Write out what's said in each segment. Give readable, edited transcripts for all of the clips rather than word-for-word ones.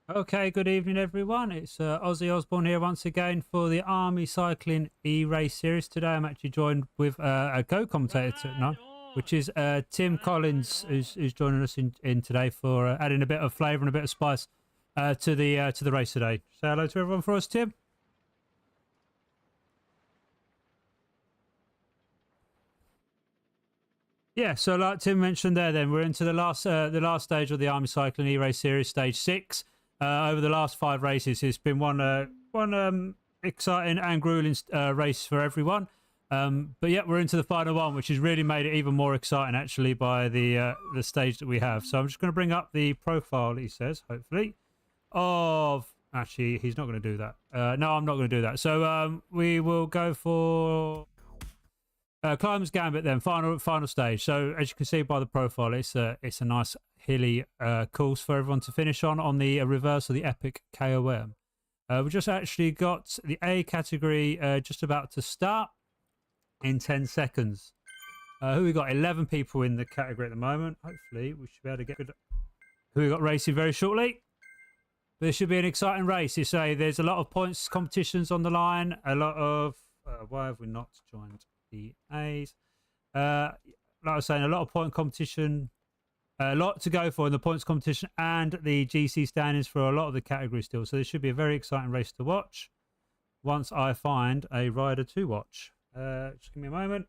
Okay, good evening, everyone. It's Ozzy Osborne here once again for the Army Cycling E-Race series. Today, I'm actually joined with a co-commentator, which is Tim Collins, who's joining us in today for adding a bit of flavour and a bit of spice to the race today. Say hello to everyone for us, Tim. Yeah, so like Tim mentioned there, then we're into the last stage of the Army Cycling E-Race Series, stage 6. Over the last 5 races, it's been one exciting and grueling race for everyone. But yeah, we're into the final one, which has really made it even more exciting actually by the stage that we have. So I'm just going to bring up the profile. He says, hopefully, of actually he's not going to do that. No, I'm not going to do that. So we will go for. Climbers Gambit then, final stage. So as you can see by the profile, it's a nice hilly course for everyone to finish on the reverse of the epic KOM. We just actually got the A category just about to start in 10 seconds. Who we got? 11 people in the category at the moment. Hopefully we should be able to get good. Who we got racing very shortly. This should be an exciting race. You say there's a lot of points competitions on the line. A lot of why have we not joined the A's? Like I was saying, a lot of point competition, a lot to go for in the points competition and the GC standings for a lot of the categories still. So this should be a very exciting race to watch once I find a rider to watch. Just give me a moment.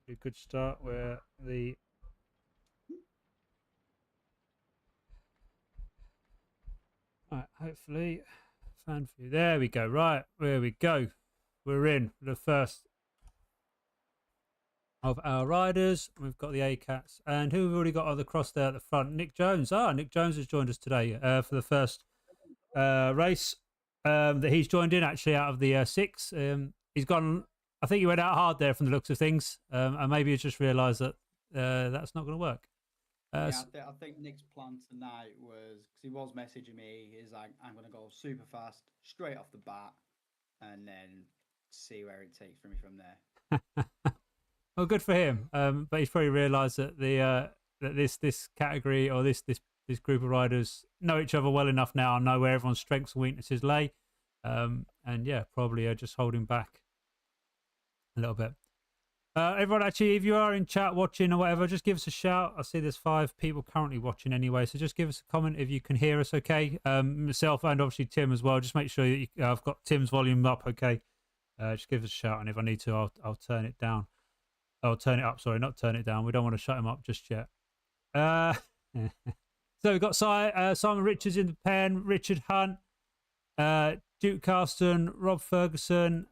We could start where the right, hopefully fan view. There we go. Right, there we go. We're in the first of our riders. We've got the ACats, and who we've already got on the cross there at the front. Nick Jones. Nick Jones has joined us today for the first race that he's joined in. Actually, out of the 6, he's gone. I think he went out hard there from the looks of things, and maybe he's just realised that that's not going to work. Yeah, I think Nick's plan tonight was because he was messaging me. He's like, "I'm going to go super fast, straight off the bat, and then see where it takes me from there." Well, good for him. But he's probably realised that that this category or this group of riders know each other well enough now and know where everyone's strengths and weaknesses lay. And yeah, probably just holding back a little bit. Everyone, actually, if you are in chat watching or whatever, just give us a shout. I see there's 5 people currently watching anyway, so just give us a comment if you can hear us okay. Myself and obviously Tim as well. Just make sure that I've got Tim's volume up okay. Just give us a shout, and if I need to, I'll turn it down. I'll turn it up, sorry, not turn it down. We don't want to shut him up just yet. So we've got Simon Richards in the pen, Richard Hunt, Duke Carston, Rob Ferguson,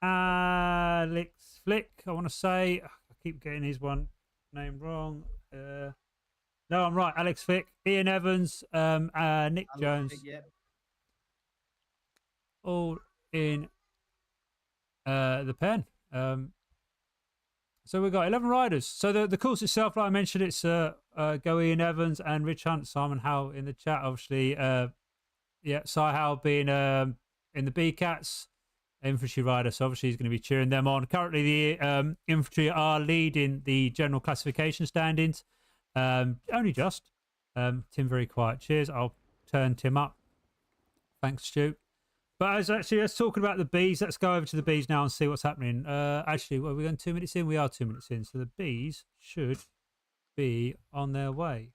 Alex Flick, I want to say. I keep getting his one name wrong. No, I'm right. Alex Flick, Ian Evans, Nick Jones. Flick, yeah. All in the pen. So we've got 11 riders. So the course itself, like I mentioned, it's go Ian Evans and Rich Hunt, Simon Howe in the chat, obviously. Yeah, Si Howe being in the B-Cats. Infantry rider, so obviously he's going to be cheering them on. Currently, the infantry are leading the general classification standings. Only just. Tim, very quiet. Cheers. I'll turn Tim up. Thanks, Stu. But let's talk about the bees. Let's go over to the bees now and see what's happening. Actually, well, we're going 2 minutes in. We are 2 minutes in, so the bees should be on their way.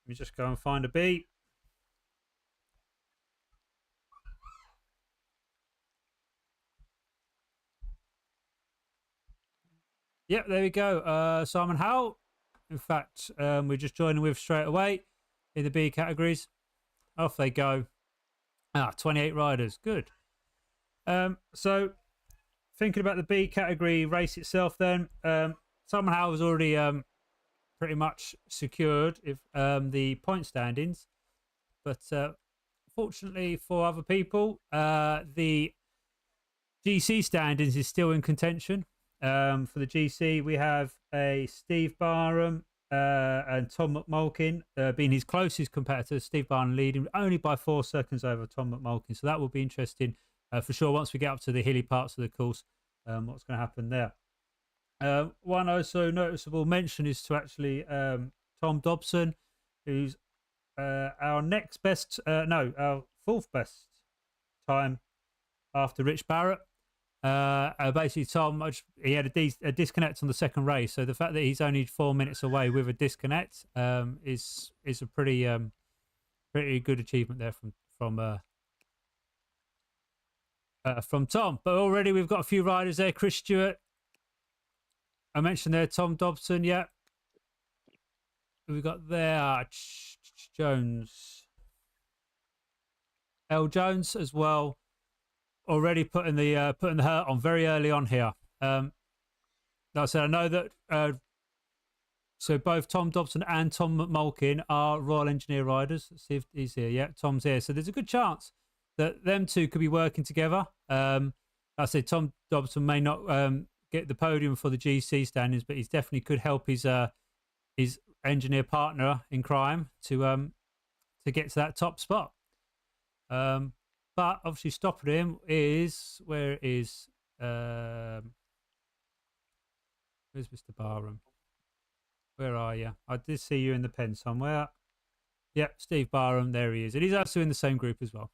Let me just go and find a bee. Yep, there we go. Simon Howe. In fact, we're just joining with straight away in the B categories. Off they go. 28 riders. Good. So, thinking about the B category race itself then, Simon Howe has already pretty much secured the point standings. But fortunately for other people, the GC standings is still in contention. For the GC, we have a Steve Barham and Tom McMulkin being his closest competitor. Steve Barham leading only by 4 seconds over Tom McMulkin. So that will be interesting for sure once we get up to the hilly parts of the course. what's going to happen there. One also noticeable mention is to actually Tom Dobson, who's our next best, our fourth best time after Rich Barrett. Basically, Tom, he had a disconnect on the second race, so the fact that he's only 4 minutes away with a disconnect is a pretty good achievement there from Tom. But already we've got a few riders there. Chris Stewart, I mentioned there. Tom Dobson, yeah. We've got there Jones, L Jones as well. Already putting the hurt on very early on here. Like I said, I know that. So both Tom Dobson and Tom McMulkin are Royal Engineer riders. Let's see if he's here. Yeah, Tom's here. So there's a good chance that them two could be working together. Like I said, Tom Dobson may not get the podium for the GC standings, but he's definitely could help his engineer partner in crime to get to that top spot. But obviously stopping him is where's Mr. Barham? Where are you? I did see you in the pen somewhere. Yep, Steve Barham, there he is. And he's also in the same group as well.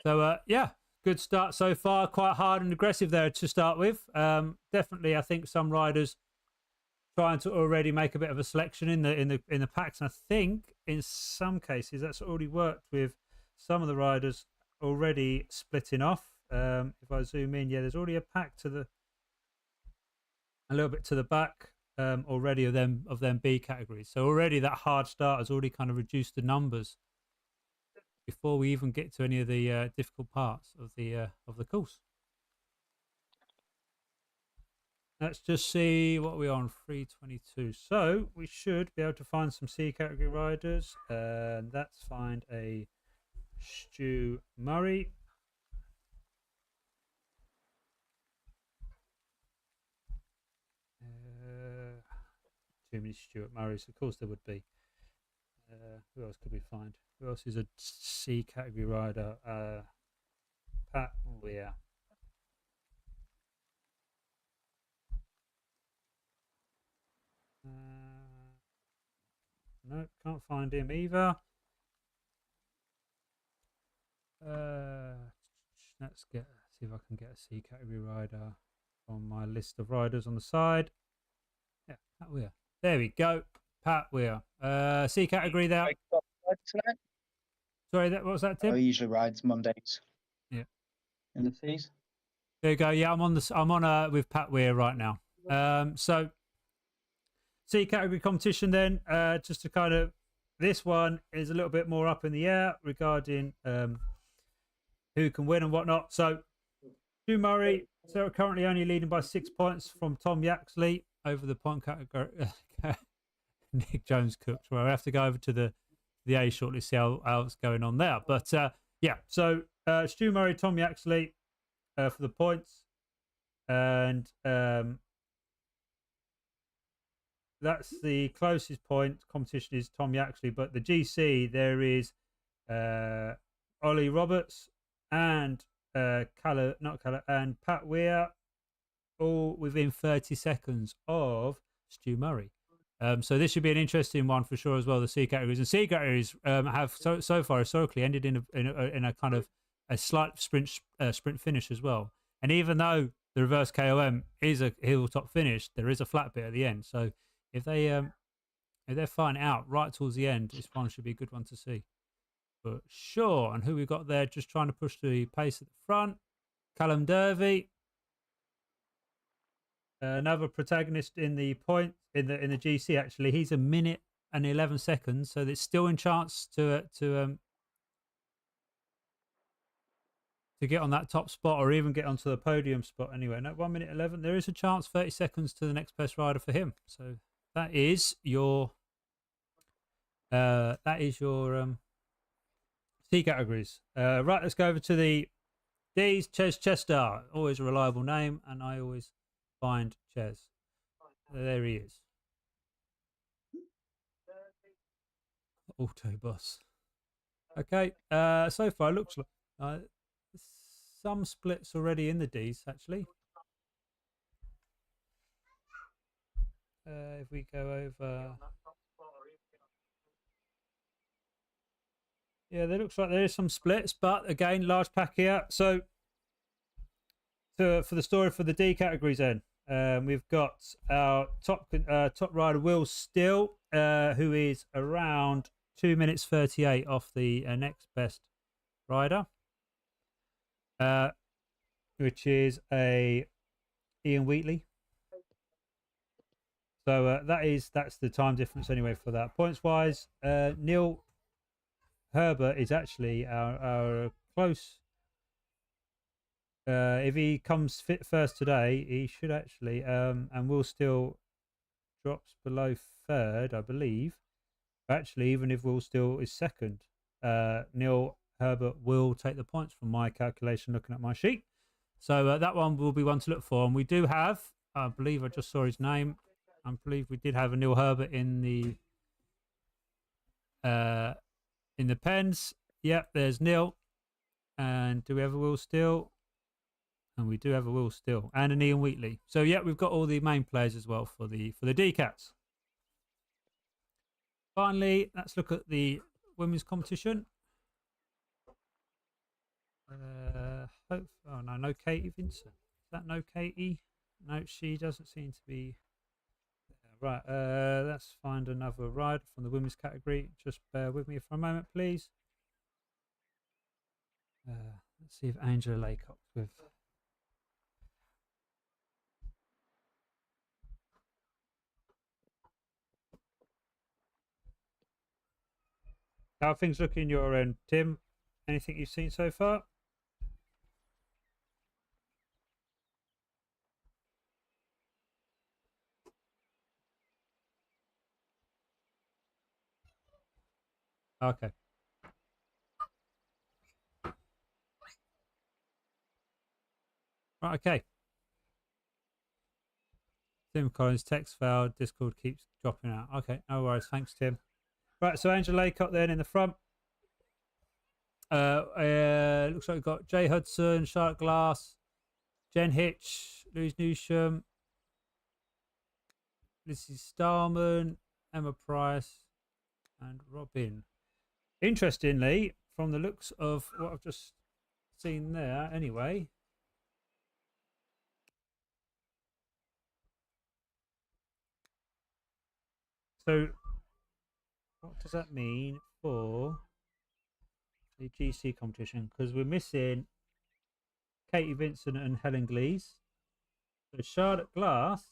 So yeah, good start so far. Quite hard and aggressive there to start with. Definitely, I think some riders trying to already make a bit of a selection in the packs. And I think in some cases that's already worked with some of the riders already splitting off. If I zoom in, yeah, there's already a pack a little bit to the back already of them B categories. So already that hard start has already kind of reduced the numbers before we even get to any of the difficult parts of the course. Let's just see what we're on, 322. So we should be able to find some C category riders. And let's find a Stu Murray. Too many Stuart Murrays. Of course there would be. Who else could we find? Who else is a C category rider? Pat Weir. No, can't find him either. Let's see if I can get a C category rider on my list of riders on the side. Yeah, Pat Weir. There we go. Pat Weir. C category there. Sorry, what was that, Tim? I usually rides Mondays. Yeah. In the C's. There you go. Yeah, I'm on with Pat Weir right now. So C category competition then. Just to kind of, this one is a little bit more up in the air regarding who can win and whatnot. So Stu Murray, so currently only leading by 6 points from Tom Yaxley over the point category. Nick Jones cooked. Well, I have to go over to the A shortly, see how it's going on there. But yeah, so Stu Murray, Tom Yaxley for the points, and that's the closest point competition is Tom Yaxley. But the GC, there is Ollie Roberts and and Pat Weir, all within 30 seconds of Stu Murray. So this should be an interesting one for sure as well. The C categories and C categories have so far historically ended in a kind of a slight sprint finish as well. And even though the reverse KOM is a hilltop finish, there is a flat bit at the end. So if they're fighting out right towards the end, this one should be a good one to see. But sure, and who we got there just trying to push the pace at the front, Callum Derby. Another protagonist in the point in the GC. Actually, he's 1 minute and 11 seconds, so there's still a chance to get on that top spot or even get onto the podium spot. Anyway, no, 1 minute 11. There is a chance, 30 seconds to the next best rider for him. So that is your C categories. Right, let's go over to the D's. Ches Chester, always a reliable name, and I always find Ches. There he is. Autobus. Okay. So far, it looks like some splits already in the Ds, actually. If we go over... Yeah, there looks like there is some splits, but again, large pack here. So, for the story for the D categories then, we've got our top rider, Will Still, who is around 2 minutes 38 off the next best rider, which is a Ian Wheatley. So that's the time difference anyway for that. Points wise, Neil Herbert is actually our close. If he comes fit first today, he should actually and Will Still drops below third, I believe. Actually, even if Will Still is second, Neil Herbert will take the points from my calculation looking at my sheet. So that one will be one to look for. And we do have, I believe I just saw his name. I believe we did have a Neil Herbert in the pens. Yep, there's Neil. And do we have a Will Still? And we do have a Will Still and an Ian Wheatley. So yeah, we've got all the main players as well for the D-Cats. Finally, let's look at the women's competition. Oh no Katie Vincent. Is that no Katie? No, she doesn't seem to be. Right, let's find another rider from the women's category. Just bear with me for a moment, please. Let's see if Angela Laycock's with. How are things looking your end, Tim? Anything you've seen so far? Okay. Right, okay. Tim Collins, text failed, Discord keeps dropping out. Okay, no worries. Thanks, Tim. Right, so Angela Laycock then in the front. Looks like we've got Jay Hudson, Charlotte Glass, Jen Hitch, Louise Newsham, Lizzie Starman, Emma Price, and Robin. Interestingly, from the looks of what I've just seen there, anyway. So, what does that mean for the GC competition? Because we're missing Katie Vincent and Helen Glees. So Charlotte Glass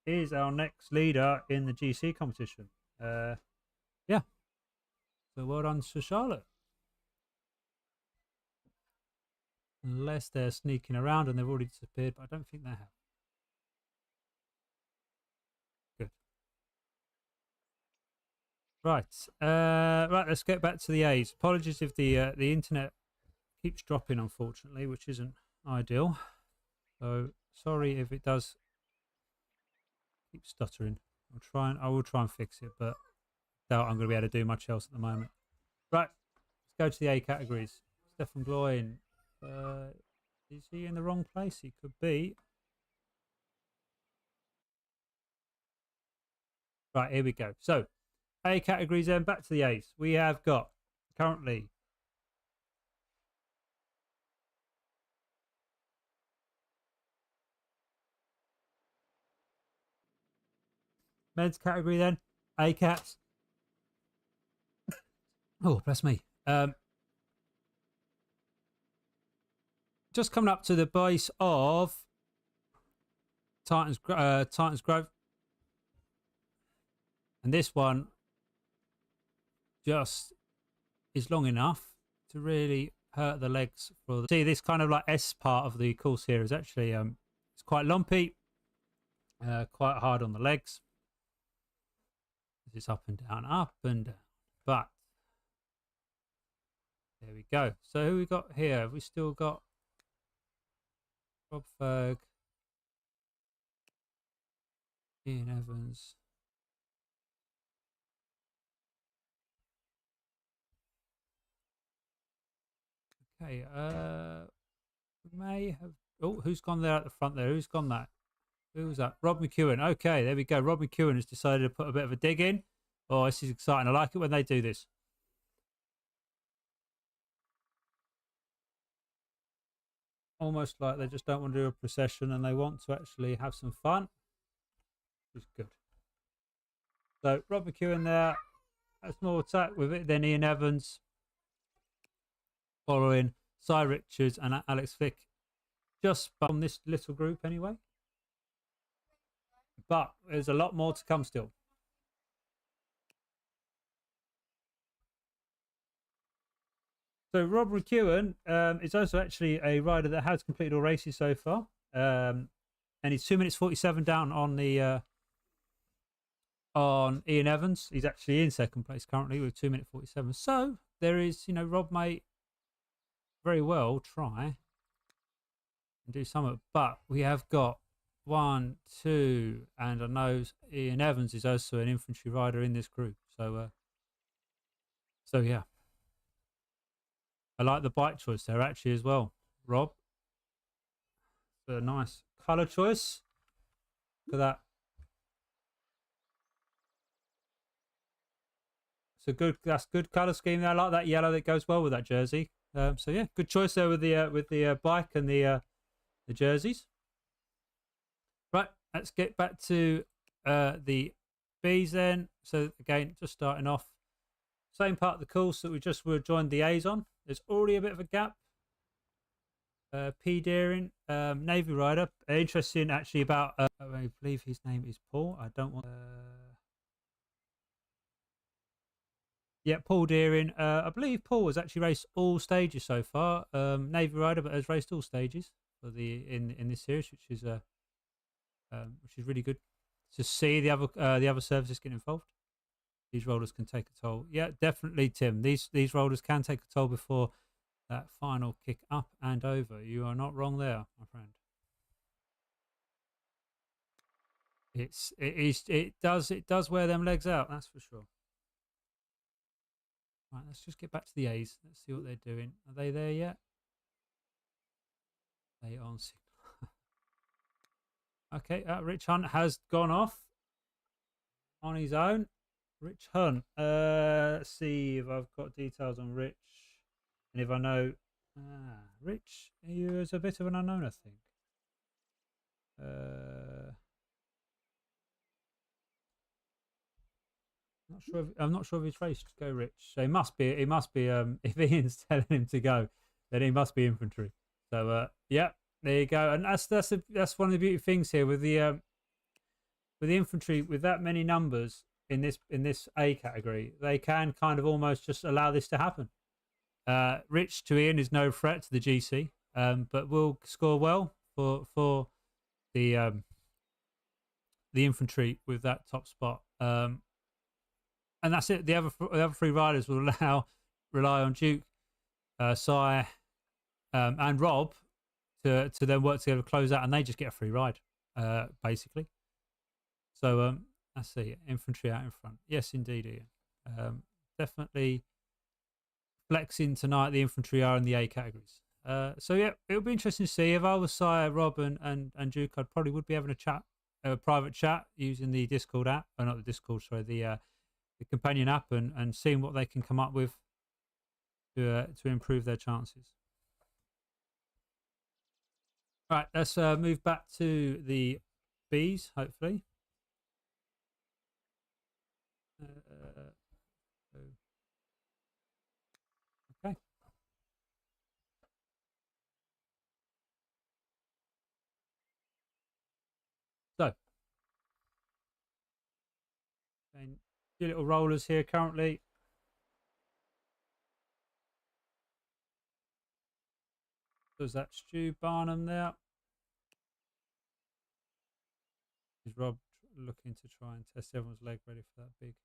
is our next leader in the GC competition. Yeah. So well done to Charlotte. Unless they're sneaking around and they've already disappeared, but I don't think they have. Good. Right. Right, let's get back to the A's. Apologies if the internet keeps dropping, unfortunately, which isn't ideal. So sorry if it does keep stuttering. I will try and fix it, but doubt I'm going to be able to do much else at the moment. Right, let's go to the A categories. Stefan Gloin. Is he in the wrong place? He could be. Right, here we go. So, A categories then, back to the A's. We have got currently men's category then, A cats. Oh, bless me. Just coming up to the base of Titans Grove. And this one just is long enough to really hurt the legs. See, this kind of like S part of the course here is actually it's quite lumpy, quite hard on the legs. This is up and down, but there we go. So who we got here? Have we still got Rob Ferg, Ian Evans. Okay, may have. Oh, who's gone there at the front there? Who's gone that? Who was that? Rob McEwen. Okay, there we go. Rob McEwen has decided to put a bit of a dig in. Oh, this is exciting. I like it when they do this. Almost like they just don't want to do a procession and they want to actually have some fun, which is good. So Rob McEwen there. A small attack with it. Then Ian Evans following Cy Richards and Alex Vick. Just from this little group anyway. But there's a lot more to come still. So Rob McEwen is also actually a rider that has completed all races so far. And he's 2 minutes 47 down on the on Ian Evans. He's actually in second place currently with 2 minutes 47. So there is, Rob may very well try and do something. But we have got 1, 2, and I know Ian Evans is also an infantry rider in this group. So yeah. I like the bike choice there actually as well, Rob. A nice colour choice. Look at that. That's good colour scheme there. I like that yellow that goes well with that jersey. So yeah, good choice there with the bike and the jerseys. Right, let's get back to the Bs then. So again, just starting off, same part of the course that we just were joined the A's on. There's already a bit of a gap. P. Deering, Navy rider. Interesting actually about, I believe his name is Paul. I don't want... Yeah, Paul Deering. I believe Paul has actually raced all stages so far. Navy rider, but has raced all stages for in this series, which is really good to see the other services get involved. These rollers can take a toll. Yeah, definitely, Tim. These rollers can take a toll before that final kick up and over. You are not wrong there, my friend. It does wear them legs out, that's for sure. Right, let's just get back to the A's. Let's see what they're doing. Are they there yet? They on signal. Okay, Rich Hunt has gone off on his own. Rich Hunt. Let's see if I've got details on Rich. And if I know... Rich, he is a bit of an unknown, I think. I'm not sure if he's raced. Go Rich. So he must be. If Ian's telling him to go, then he must be infantry. So yeah, there you go. And that's one of the beautiful things here with the infantry, with that many numbers in this A category. They can kind of almost just allow this to happen. Rich to Ian is no threat to the GC, but will score well for the infantry with that top spot. And that's it. The other three riders will rely on Duke, Cy, and Rob to then work together to close out, and they just get a free ride, basically. So let's see, infantry out in front. Yes, indeed, Ian. Definitely flexing tonight. The infantry are in the A categories. So yeah, it'll be interesting to see. If I was Cy, Rob, and Duke, I probably would be having a private chat using the Discord app, or not the Discord, sorry, the companion app, and seeing what they can come up with to improve their chances. All right, let's move back to the Bs, hopefully. Okay. So, a few little rollers here currently. There's that Stu Barnum there. Is Rob looking to try and test everyone's leg ready for that big?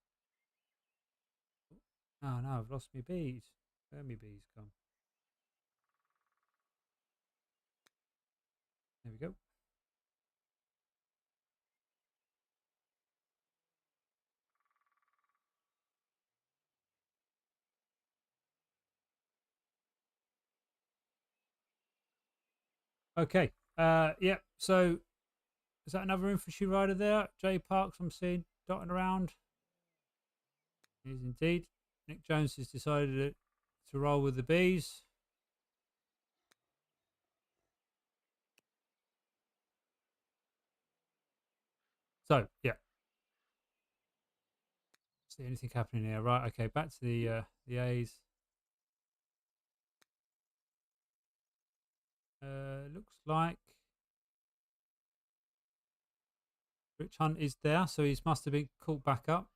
Oh no, I've lost my bees. Where my bees gone? There we go. Okay. Yeah. So is that another infantry rider there? Jay Parks, I'm seeing dotting around. He is indeed. Nick Jones has decided to roll with the bees. So yeah. See anything happening here? Right. Okay. Back to the A's. Looks like Rich Hunt is there, so he must have been caught back up.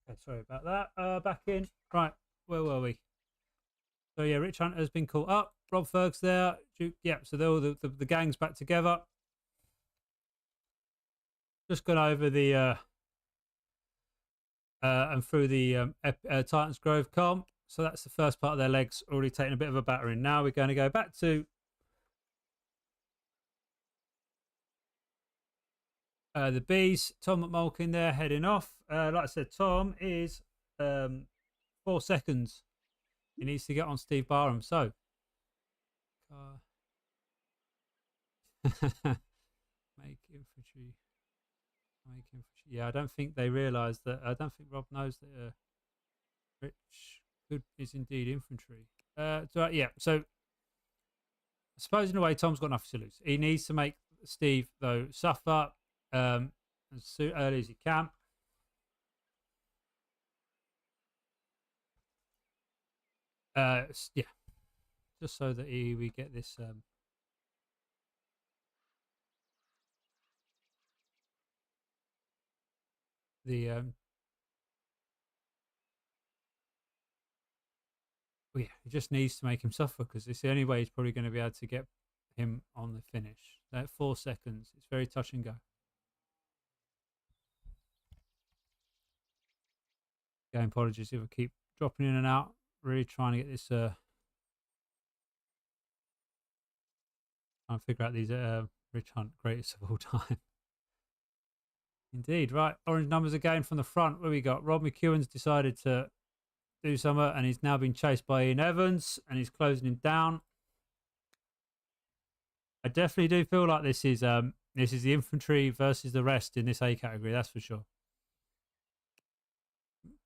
Okay, sorry about that. Back in. Right, where were we? So yeah, Rich Hunt has been caught up. Rob Ferg's there. Yeah, so they're all the gang's back together. Just gone over the and through the Titans Grove comp. So that's the first part of their legs already taking a bit of a battering. Now we're going to go back to the bees. Tom McMulkin there heading off. Like I said, Tom is 4 seconds. He needs to get on Steve Barham. So make infantry. Yeah, I don't think they realise that. I don't think Rob knows that Rich is indeed infantry. Yeah, so I suppose in a way Tom's got nothing to lose. He needs to make Steve though suffer as early as he can. Yeah, just so that we get this. Well, yeah, he just needs to make him suffer because it's the only way he's probably going to be able to get him on the finish. At 4 seconds, it's very touch and go. Again, apologies if I keep dropping in and out. Really trying to get this. Trying to figure out these Rich Hunt greatest of all time. Indeed, right. Orange numbers again from the front. Where we got Rob McEwen's decided to do something, and he's now been chased by Ian Evans, and he's closing him down. I definitely do feel like this is the infantry versus the rest in this A category. That's for sure.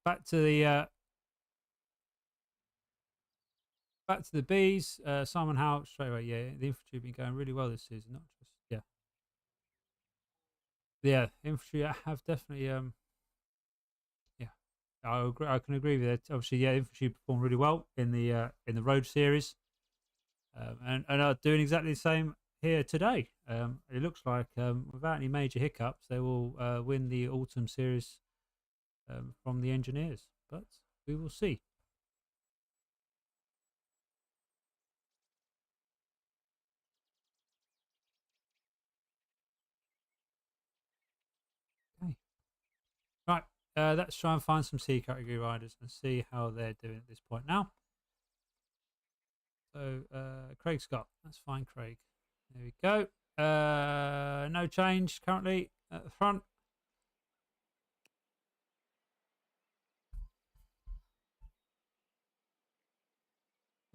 Back to the Bs. Simon Howe straight away. Yeah, the infantry have been going really well this season. Not just yeah. Infantry have definitely yeah. I can agree with that. Obviously, yeah, infantry performed really well in the road series, and are doing exactly the same here today. It looks like without any major hiccups, they will win the autumn series from the engineers, but we will see. Okay. Right, let's try and find some C category riders and see how they're doing at this point now. So Craig Scott, let's find Craig. There we go. No change currently at the front.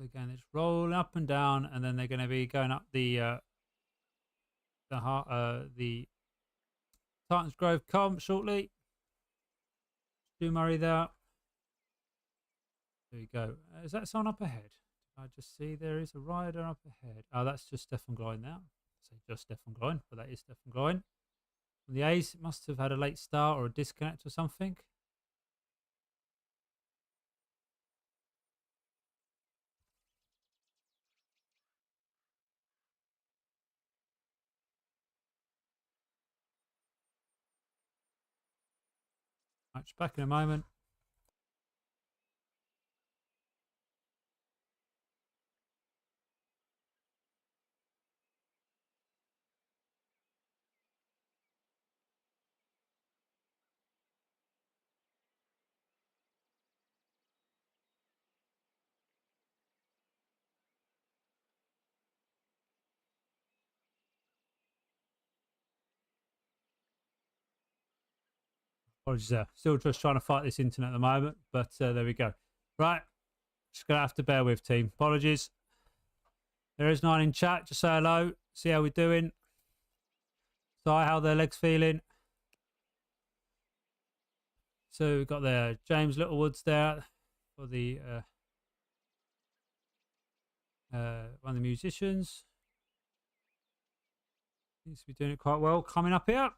Again, it's rolling up and down, and then they're going to be going up the Titans Grove comp shortly. Stu Murray there. There you go. Is that someone up ahead? I just see there is a rider up ahead. Oh, that's just Stefan Gloin now. I say just Stefan Gloin, but that is Stefan Gloin. From the A's, it must have had a late start or a disconnect or something. Right, back in a moment. Apologies there. Still just trying to fight this internet at the moment, but there we go. Right. Just going to have to bear with, team. Apologies. There is 9 in chat. Just say hello. See how we're doing. So how their legs feeling. So we've got there James Littlewoods there for the one of the musicians. Seems to be doing it quite well coming up here.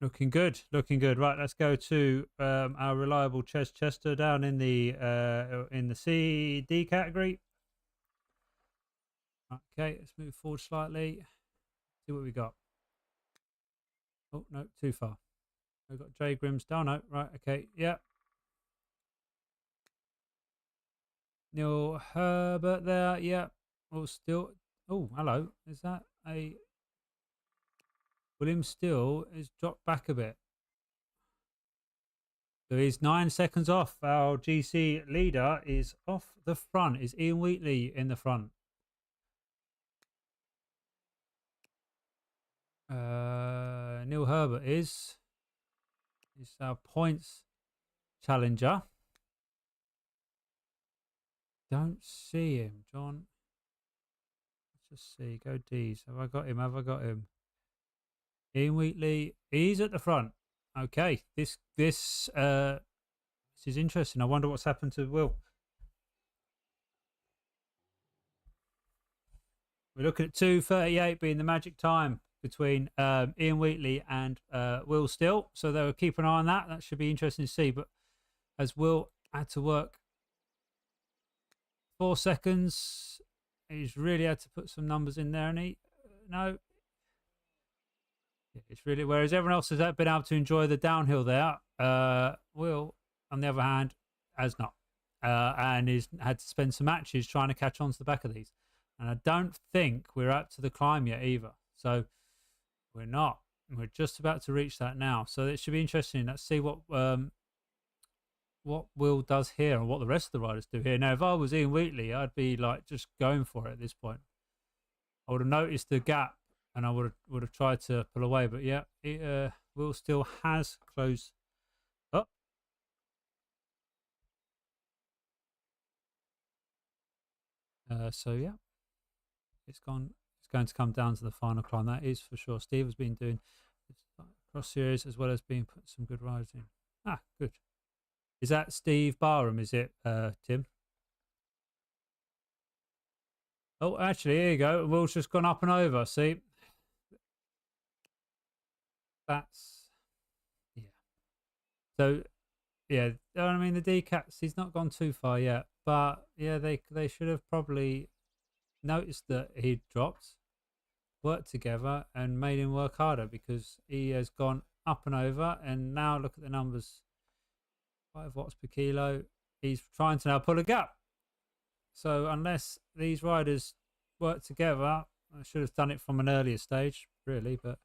Looking good, looking good. Right, let's go to our reliable Chester down in the CD category. Okay, let's move forward slightly. See what we got. Oh no, too far. We've got Jay Grimsdale. No, right, okay, yeah. Neil Herbert there, yeah. Oh, still. Oh, hello. Is that a William Still is dropped back a bit. So he's 9 seconds off. Our GC leader is off the front. Is Ian Wheatley in the front? Neil Herbert is our points challenger. Don't see him, John. Let's just see. Go D's. Have I got him? Have I got him? Ian Wheatley. He's at the front. Okay. This is interesting. I wonder what's happened to Will. We're looking at 2:38 being the magic time between Ian Wheatley and Will Still. So they'll keep an eye on that. That should be interesting to see. But as Will had to work 4 seconds, he's really had to put some numbers in there, and no. It's really, whereas everyone else has been able to enjoy the downhill there, Will, on the other hand, has not. And he's had to spend some matches trying to catch on to the back of these. And I don't think we're up to the climb yet either. So we're not. We're just about to reach that now. So it should be interesting. Let's see what Will does here and what the rest of the riders do here. Now, if I was Ian Wheatley, I'd be like just going for it at this point. I would have noticed the gap and I would have tried to pull away. But yeah, Will Still has closed up. So yeah, it's going to come down to the final climb. That is for sure. Steve has been doing cross series as well as being putting some good rides in. Ah, good. Is that Steve Barham? Is it, Tim? Oh, actually, here you go. Will's just gone up and over. See, that's yeah. So yeah, I mean the D-Cats. He's not gone too far yet, but yeah, they should have probably noticed that he'd dropped, worked together, and made him work harder because he has gone up and over. And now look at the numbers: 5 watts per kilo. He's trying to now pull a gap. So unless these riders work together, I should have done it from an earlier stage, really. But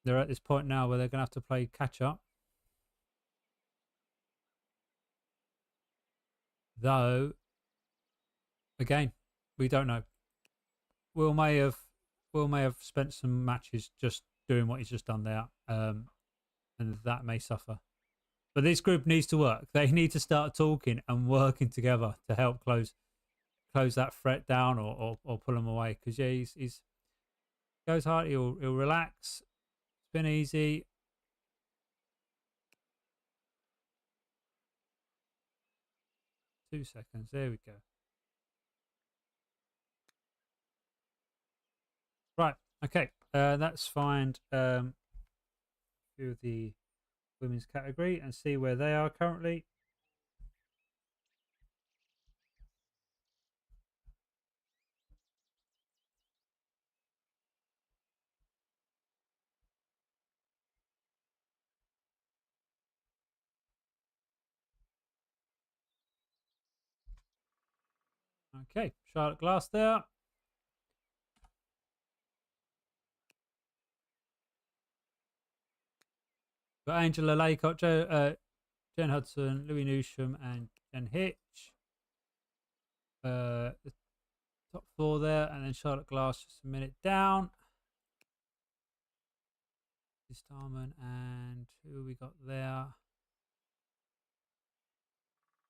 they're at this point now where they're going to have to play catch up. Though, again, we don't know. Will may have spent some matches just doing what he's just done there, and that may suffer. But this group needs to work. They need to start talking and working together to help close that threat down or pull him away. Because yeah, he's goes hard. He'll relax. It's been easy. Two seconds. There we go. Right. Okay. Let's find a few of the women's category and see where they are currently. Okay, Charlotte Glass there. Got Angela Laycott, Jen Hudson, Louis Newsham, and Jen Hitch. the top floor there, and then Charlotte Glass just a minute down. Starman and who we got there?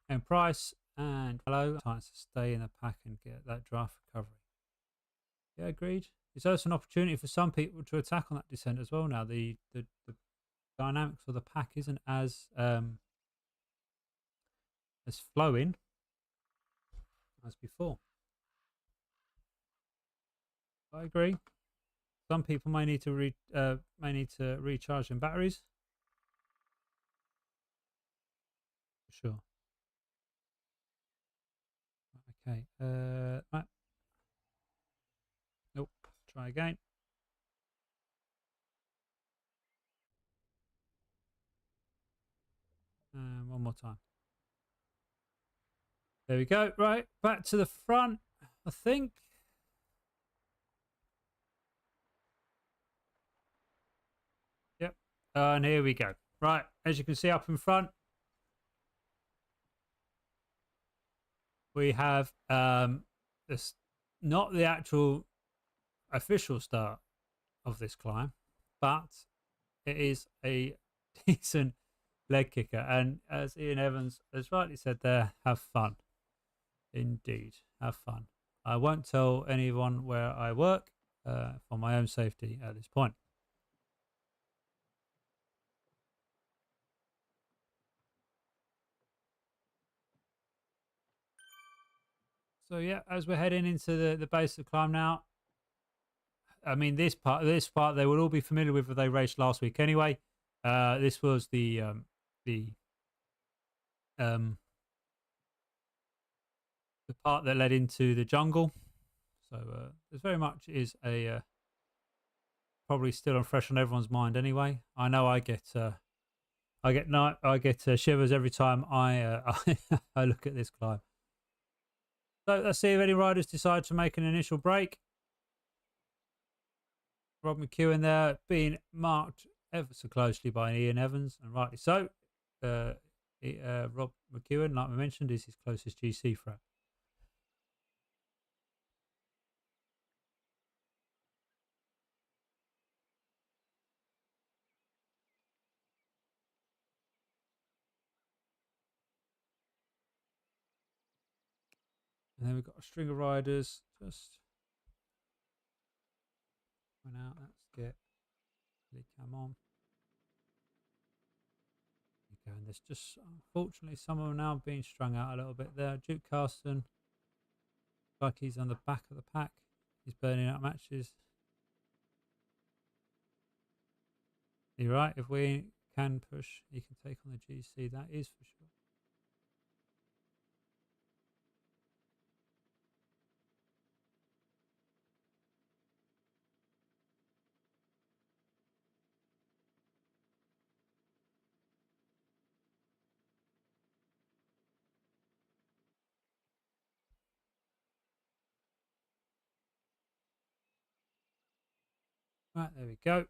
And Price and Hello. Time to stay in the pack and get that draft recovery. Yeah, agreed. It's also an opportunity for some people to attack on that descent as well now. The dynamics of the pack isn't as flowing as before. I agree. Some people may need to recharge their batteries. For sure. Okay. Right. Nope. Try again. And one more time. There we go. Right. Back to the front, I think. Yep. And here we go. Right. As you can see up in front, we have this, not the actual official start of this climb, but it is a decent leg kicker. And as Ian Evans has rightly said there, have fun. Indeed, have fun. I won't tell anyone where I work for my own safety at this point. So yeah, as we're heading into the base of the climb now, I mean this part they will all be familiar with, they raced last week anyway. This was the part that led into the jungle. So there's very much is a probably still on fresh on everyone's mind anyway. I know I get shivers every time I I look at this climb. So let's see if any riders decide to make an initial break. Rob McEwen there being marked ever so closely by Ian Evans, and rightly so. Rob McEwen, like we mentioned, is his closest GC threat. And then we've got a string of riders just went out. Let's get the cam on. And there's just unfortunately some of them now being strung out a little bit there. Duke Carson, like he's on the back of the pack. He's burning out matches. You're right. If we can push, he can take on the GC. That is for sure. Right, there we go.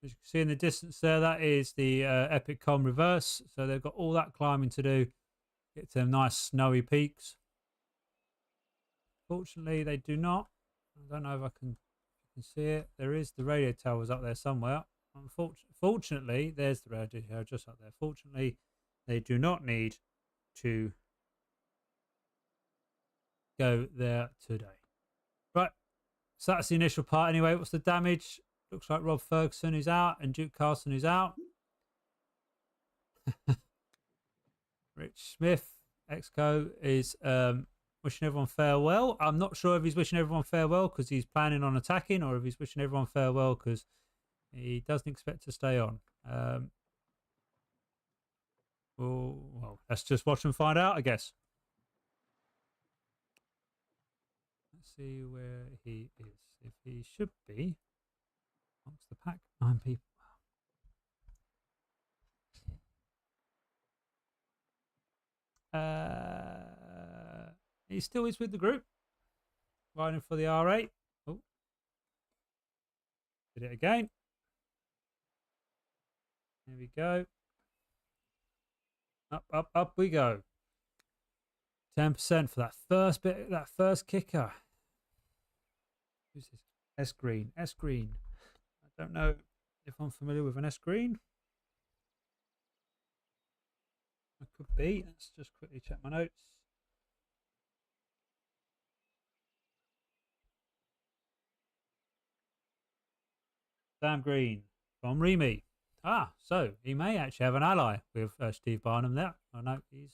As you can see in the distance there, that is the Epic Con reverse. So they've got all that climbing to do, get to them nice snowy peaks. Fortunately, they do not. I don't know if I can see it. There is the radio towers up there somewhere. Fortunately, there's the radio tower just up there. Fortunately, they do not need to go there today. Right, so that's the initial part anyway. What's the damage? Looks like Rob Ferguson is out and Duke Carson is out. Rich Smith, Exco, is wishing everyone farewell. I'm not sure if he's wishing everyone farewell because he's planning on attacking, or if he's wishing everyone farewell because he doesn't expect to stay on. Well, let's just watch and find out, I guess. Let's see where he is. If he should be amongst the pack, 9 people. He still is with the group, riding for the R8. Oh, Did it again. There we go. Up, up, up we go. 10% for that first bit, that first kicker. Who's this? S Green. S Green. I don't know if I'm familiar with an S Green. I could be. Let's just quickly check my notes. Sam Green from Remy. Ah, so he may actually have an ally with Steve Barnum there. I know he's,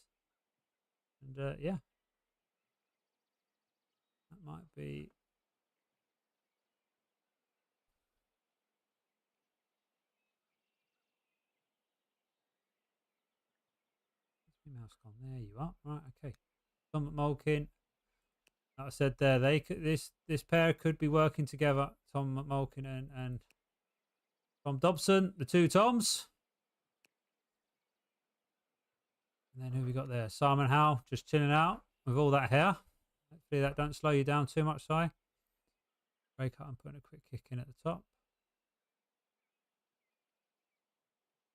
and yeah, that might be. Where's my mouse gone? There you are. Right, okay. Tom Malkin. Like I said there, they could, this pair could be working together. Tom Malkin and Tom Dobson, the two Toms. And then who we got there? Simon Howe, just chilling out with all that hair. Hopefully that don't slow you down too much, Si. Break out and putting a quick kick in at the top.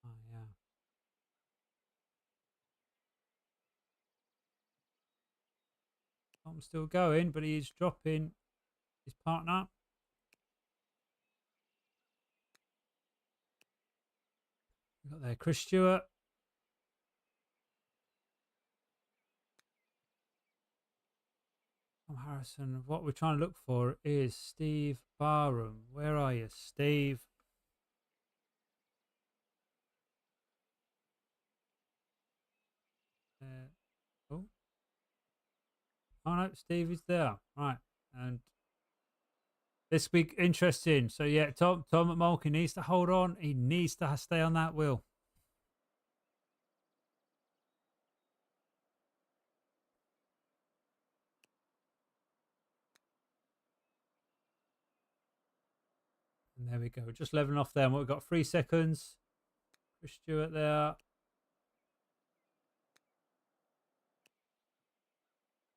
Oh, yeah. Tom's still going, but he's dropping his partner. We got there Chris Stewart. Tom Harrison. What we're trying to look for is Steve Barham. Where are you, Steve? Oh. Oh no, Steve is there. Right. And this week interesting. So yeah, Tom Malkin needs to hold on. He needs to stay on that wheel. And there we go. We're just leveling off there. And we've got 3 seconds. Chris Stewart there.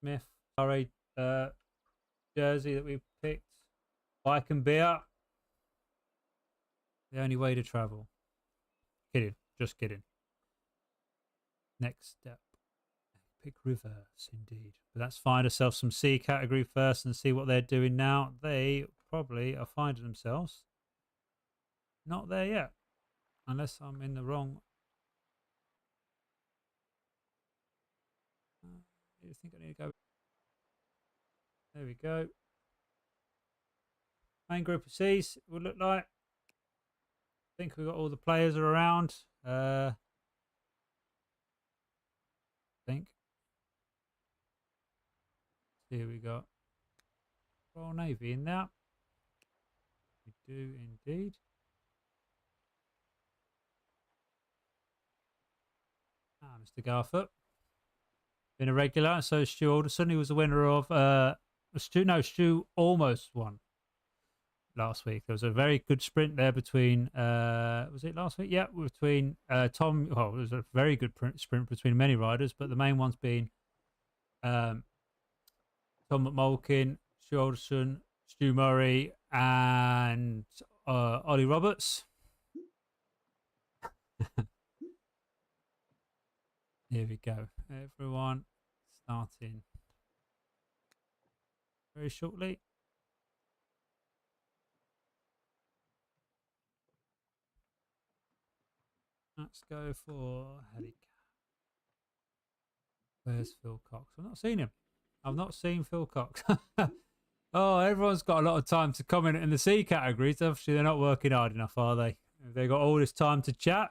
Smith, sorry, jersey that we picked. Bike and beer. The only way to travel. Kidding. Just kidding. Next step. Pick reverse, indeed. But let's find ourselves some C category first and see what they're doing now. They probably are finding themselves not there yet. Unless I'm in the wrong. I think I need to go. There we go. Main group of C's will look like. I think we've got all the players are around. I think. Here we got Royal Navy in there. We do indeed. Ah, Mr. Garfoot. Been a regular. So Stu Alderson, he was the winner of Stu almost won last week. There was a very good sprint there between was it last week? Yeah, between Tom. Well, it was a very good sprint between many riders, but the main ones being Tom McMulkin, Stu Alderson, Stu Murray, and Ollie Roberts. Here we go. Everyone starting very shortly. Let's go for Helicat. Where's Phil Cox? I've not seen him. I've not seen Phil Cox. Oh, everyone's got a lot of time to comment in the C categories. Obviously, they're not working hard enough, are they? They've got all this time to chat.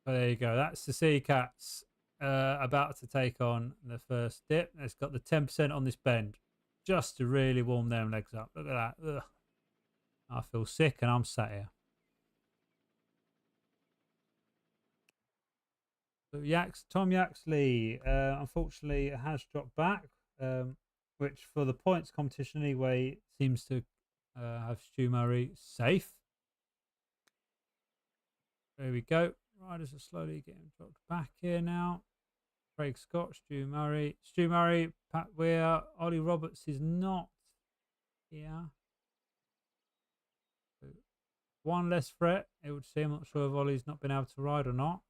Oh, there you go. That's the Sea Cats about to take on the first dip. It's got the 10% on this bend just to really warm them legs up. Look at that. Ugh. I feel sick and I'm sat here. So Tom Yaxley, unfortunately, has dropped back, which for the points competition anyway seems to have Stu Murray safe. There we go. Riders are slowly getting dropped back here now. Craig Scott, Stu Murray, Pat Weir, Ollie Roberts is not here. So one less threat, it would seem. I'm not sure if Ollie's not been able to ride or not.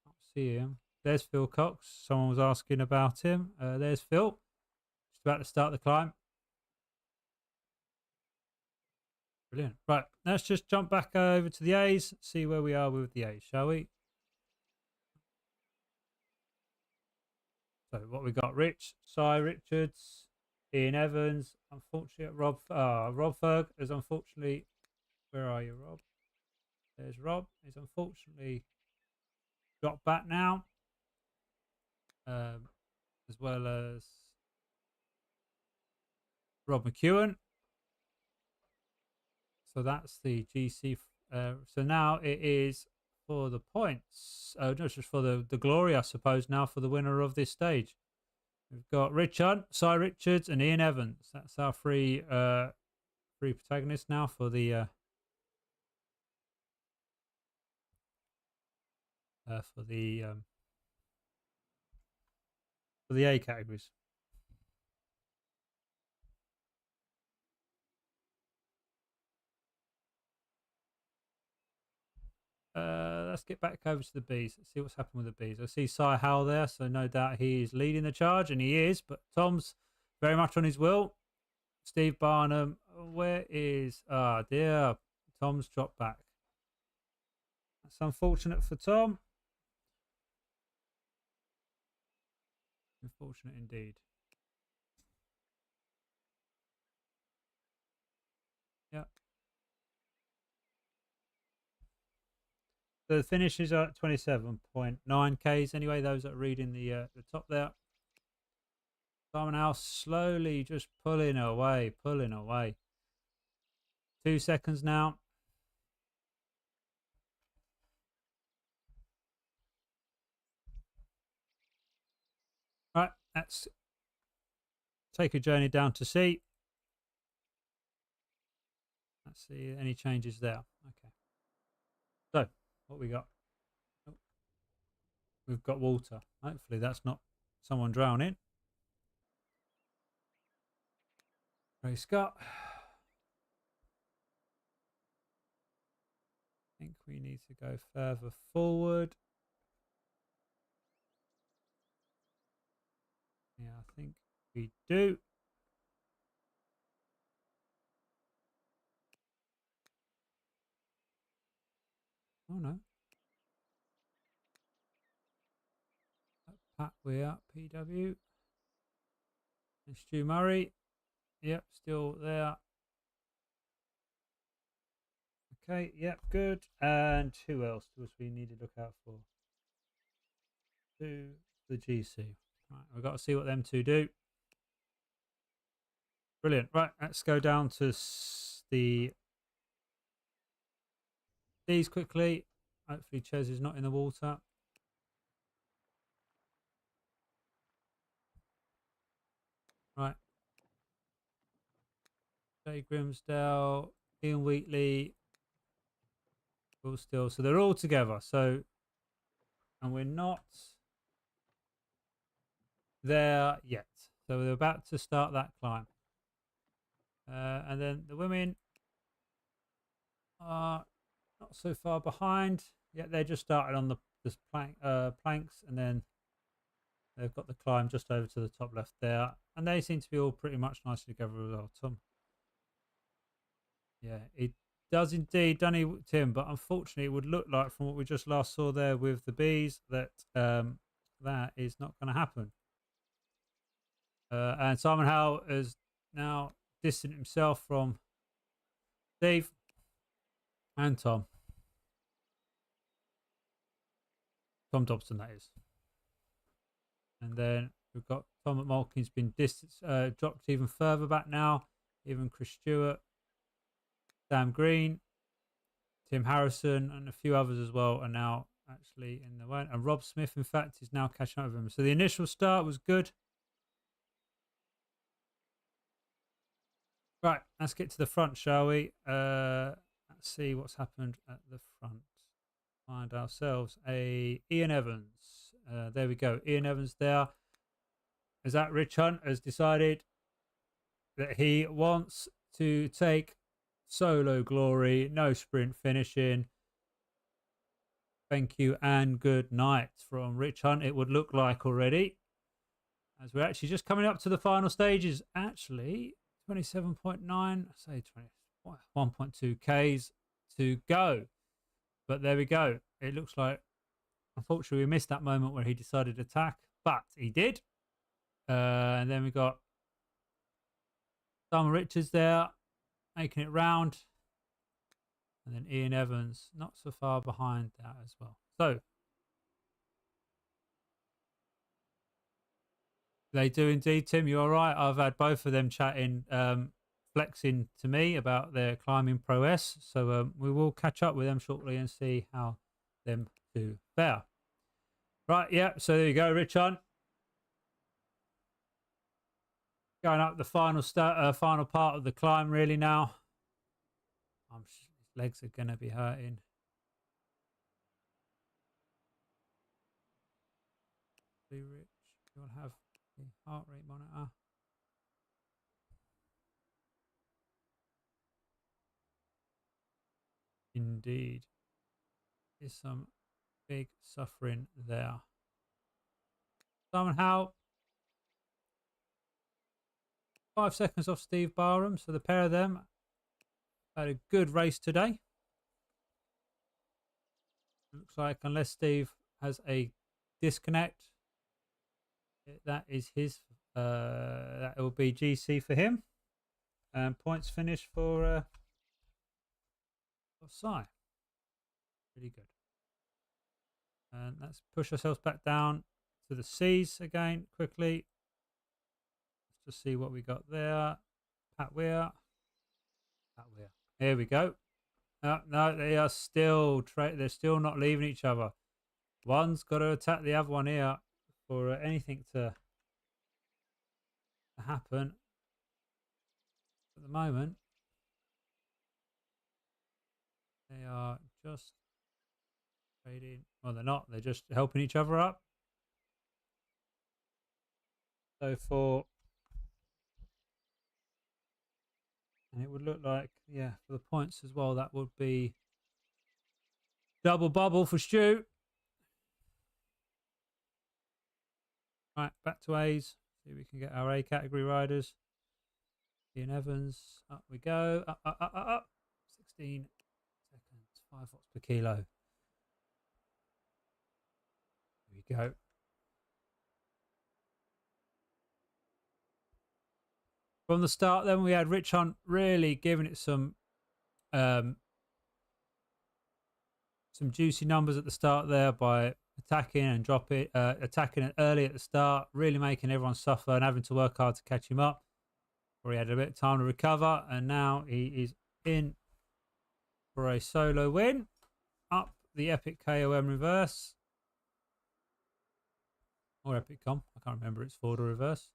Can't see him. There's Phil Cox. Someone was asking about him. There's Phil. Just about to start the climb. Brilliant. Right, let's just jump back over to the A's, see where we are with the A's, shall we? So what we got: Rich, Cy Richards, Ian Evans. Unfortunately, Rob Ferg is unfortunately. Where are you, Rob? There's Rob. He's unfortunately dropped back now, as well as Rob McEwen. So that's the GC. So now it is for the points. Oh, no, just for the glory, I suppose. Now for the winner of this stage, we've got Rich Hunt, Cy Richards, and Ian Evans. That's our three protagonists now for the for the A categories. Let's get back over to the Bs. Let's see what's happened with the Bs. I see Cy Howell there, so no doubt he is leading the charge, and he is. But Tom's very much on his will. Steve Barnum, where is? Ah, dear. Tom's dropped back. That's unfortunate for Tom. Unfortunate indeed. Yeah. The finishes are at 27.9 Ks anyway. Those that are reading the top there. Simon House slowly just pulling away. 2 seconds now. Right, let's take a journey down to C. Let's see any changes there. Okay. So, what we got? Oh, we've got water. Hopefully that's not someone drowning. Ray Scott. I think we need to go further forward. Yeah, I think we do. Oh no. Pat, we're up. PW. And Stu Murray. Yep, still there. Okay, yep, good. And who else does we need to look out for? To the GC. Right, we've got to see what them two do. Brilliant. Right, let's go down to the D's quickly. Hopefully Ches is not in the water. Right. Jay Grimsdale, Ian Wheatley, Will Still. So they're all together. So, and we're not there yet. So we're about to start that climb. And then the women are not so far behind. Yet they just started on the planks, and then they've got the climb just over to the top left there. And they seem to be all pretty much nicely together as well, Tom. Yeah, it does indeed, doesn't he, Tim? But unfortunately, it would look like from what we just last saw there with the bees that that is not going to happen. And Simon Howell has now distanced himself from Steve and Tom. Tom Dobson, that is. And then we've got Tom McMulkin's been dropped even further back now. Even Chris Stewart, Sam Green, Tim Harrison, and a few others as well are now actually in the way. And Rob Smith, in fact, is now catching up with him. So the initial start was good. Right, let's get to the front, shall we? Let's see what's happened at the front. Find ourselves a Ian Evans. There we go. Ian Evans there. Is that Rich Hunt has decided that he wants to take solo glory. No sprint finishing. Thank you and good night from Rich Hunt, it would look like already. As we're actually just coming up to the final stages. Actually, 27.9, say 1.2 Ks to go. But there we go. It looks like, unfortunately, we missed that moment where he decided to attack, but he did. And then we got Simon Richards there, making it round. And then Ian Evans, not so far behind that as well. So, they do indeed, Tim. You're right. I've had both of them chatting, flexing to me about their climbing prowess. So we will catch up with them shortly and see how them two fare. Right, yeah. So there you go, Rich Hunt. Going up the final final part of the climb, really now. His legs are going to be hurting. Be Rich, you'll have the heart rate monitor. Indeed. There's some big suffering there. Simon Howe. 5 seconds off Steve Barham. So the pair of them had a good race today. Looks like unless Steve has a disconnect, that is his. That will be GC for him. And points finish for Sai. Really good. And let's push ourselves back down to the C's again quickly. Let's just see what we got there. Pat Weir. Here we go. No, they are still they're still not leaving each other. One's got to attack the other one here for anything to happen. At the moment, they are just trading. Well, they're not. They're just helping each other up. So and it would look like, yeah, for the points as well, that would be double bubble for Stu. Right, back to A's. See if we can get our A category riders. Ian Evans, up we go. Up. 16 seconds, 5 watts per kilo. Here we go. From the start, then we had Rich Hunt really giving it some juicy numbers at the start there by attacking and attacking it early at the start, really making everyone suffer and having to work hard to catch him up. Where he had a bit of time to recover, and now he is in for a solo win. Up the Epic KOM reverse. Or Epic Com. I can't remember it's Ford or reverse.